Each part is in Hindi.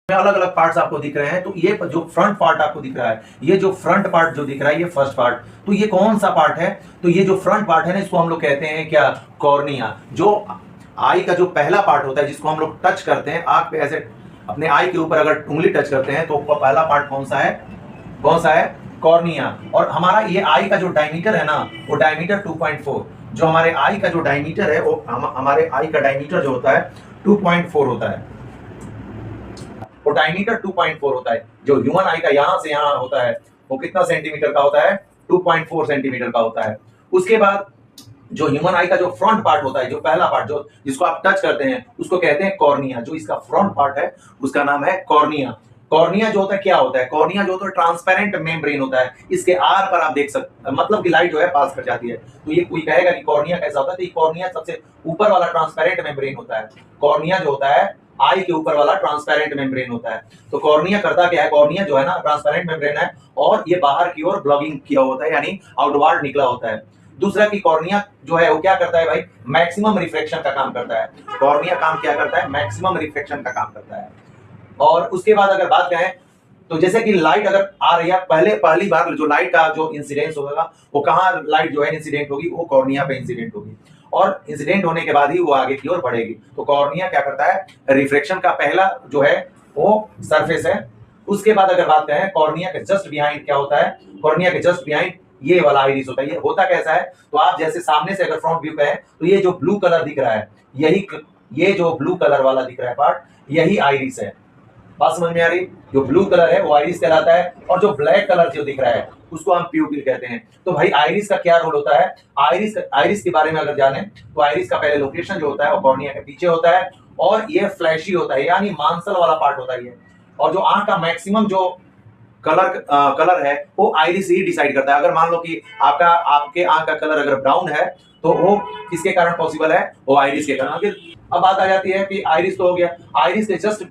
अलग अलग पार्ट्स आपको दिख रहे हैं। तो ये जो फ्रंट पार्ट आपको दिख रहा है, ये जो फ्रंट पार्ट जो दिख रहा है, ये फर्स्ट पार्ट। तो ये कौन सा पार्ट है? तो ये जो फ्रंट पार्ट है ना, इसको हम लोग कहते हैं क्या? कॉर्निया। जो आई का जो पहला पार्ट होता है, जिसको हम लोग टच करते हैं आंख पे, ऐसे अपने आई के ऊपर अगर उंगली टच करते हैं तो पहला पार्ट कौन सा है? कौन सा है? कॉर्निया। और हमारा ये आई का जो डायमीटर है ना, वो डायमीटर 2.4। जो हमारे आई का जो डायमीटर है, वो हमारे आई का डायमीटर जो होता है 2.4 होता है। वो डायमीटर 2.4 होता है। जो ह्यूमन आई का यहां से यहां होता है, वो कितना सेंटीमीटर का होता है? 2.4 सेंटीमीटर का होता है। उसके बाद जो ह्यूमन आई का जो फ्रंट पार्ट होता है, जो पहला पार्ट जो जिसको आप टच करते हैं, उसको कहते हैं कॉर्निया। जो इसका फ्रंट पार्ट है, उसका नाम है कॉर्निया। कॉर्निया जो होता है क्या होता है? कॉर्निया जो होता है ट्रांसपेरेंट मेम्ब्रेन होता है। इसके आर पर आप देख सकते, मतलब कि लाइट जो है पास कर जाती है। तो ये कोई कहेगा कि कॉर्निया कैसा होता है, तो ये कॉर्निया सबसे ऊपर वाला ट्रांसपेरेंट मेम्ब्रेन होता है। कॉर्निया जो होता है आई के ऊपर वाला ट्रांसपेरेंट मेम्ब्रेन होता है। तो कॉर्निया करता क्या है? कॉर्निया जो है ना, ट्रांसपेरेंट मेम्ब्रेन है और ये बाहर की ओर ब्लॉगिंग किया होता है, यानी आउटवर्ड निकला होता है। दूसरा की कॉर्निया जो है वो क्या करता है भाई? मैक्सिमम रिफ्लेक्शन का काम करता है। कॉर्निया काम क्या करता है? मैक्सिमम रिफ्लेक्शन का काम करता है। और उसके बाद अगर बात करें, तो जैसे कि लाइट अगर आ रही है, पहली बार जो लाइट का जो इंसिडेंस होगा, वो कहाँ लाइट जो है इंसिडेंट होगी? वो कॉर्निया पे इंसिडेंट होगी। और इंसिडेंट होने के बाद ही वो आगे की ओर बढ़ेगी। तो कॉर्निया क्या करता है? रिफ्लेक्शन का पहला जो है वो सरफेस है। उसके बाद अगर बात करें, कॉर्निया के जस्ट बिहाइंड क्या होता है? कॉर्निया के जस्ट बिहाइंड ये वाला आइरिस होता है। ये होता कैसा है? तो आप जैसे सामने से अगर फ्रंट व्यू पे है, तो ये जो ब्लू कलर दिख रहा है, ये जो ब्लू कलर वाला दिख रहा है पार्ट, यही आइरिस है। बात समझ में आ रही? जो ब्लू कलर है वो आइरिस कहलाता है, और जो ब्लैक कलर जो दिख रहा है उसको हम प्यूपिल कहते हैं। तो भाई आइरिस का क्या रोल होता है? आइरिस के बारे में अगर जाने, तो आइरिस का पहले लोकेशन जो होता है वो कॉर्निया के पीछे होता है, और ये फ्लैशी होता है, यानी मांसल वाला पार्ट होता है ये। और जो आंख का मैक्सिमम जो कलर है वो आइरिस ही डिसाइड करता है। अगर मान लो कि आपके आंख का कलर अगर ब्राउन है, तो वो किसके कारण पॉसिबल है? वो आइरिस के कारण। फिर अब बात आ जाती है कि आइरिस तो हो गया, आइरिस के जस्ट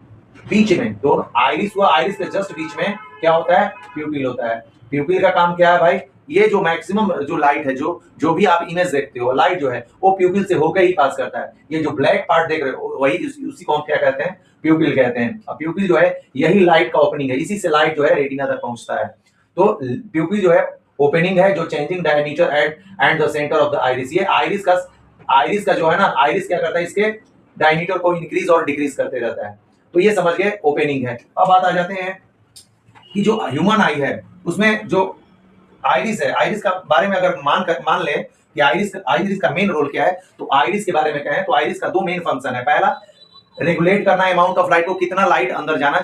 बीच में, दोनों आइरिस हुआ, आइरिस के जस्ट बीच में क्या होता है? प्यूपिल होता है। प्यूपिल का काम क्या है भाई? ये जो मैक्सिमम जो लाइट है, जो भी आप इमेज देखते हो, लाइट जो है वो प्यूपिल से होकर ही पास करता है। ये जो ब्लैक पार्ट देख रहे हो, वही उसी को हम क्या कहते हैं? प्यूपिल कहते हैं। अब प्यूपिल जो है यही लाइट का ओपनिंग है, इसी से लाइट जो है रेटिना तक पहुंचता है। तो प्यूपिल जो है ओपनिंग है, जो changing diameter and the centre of the iris. ये आइरिस का जो है ना, आइरिस क्या करता है? इसके डायमीटर को इंक्रीज और डिक्रीज करते रहता है। तो ये समझ गए ओपनिंग है। अब बात आ जाते हैं कि जो ह्यूमन आई है, उसमें जो आइरिस है, आइरिस का बारे में अगर मान ले कि आइरिस का मेन रोल क्या है, तो आइरिस के बारे में कहें तो आइरिस का दो मेन फंक्शन है। पहला, रेगुलेट करना अमाउंट ऑफ लाइट को, कितना लाइट अंदर जाना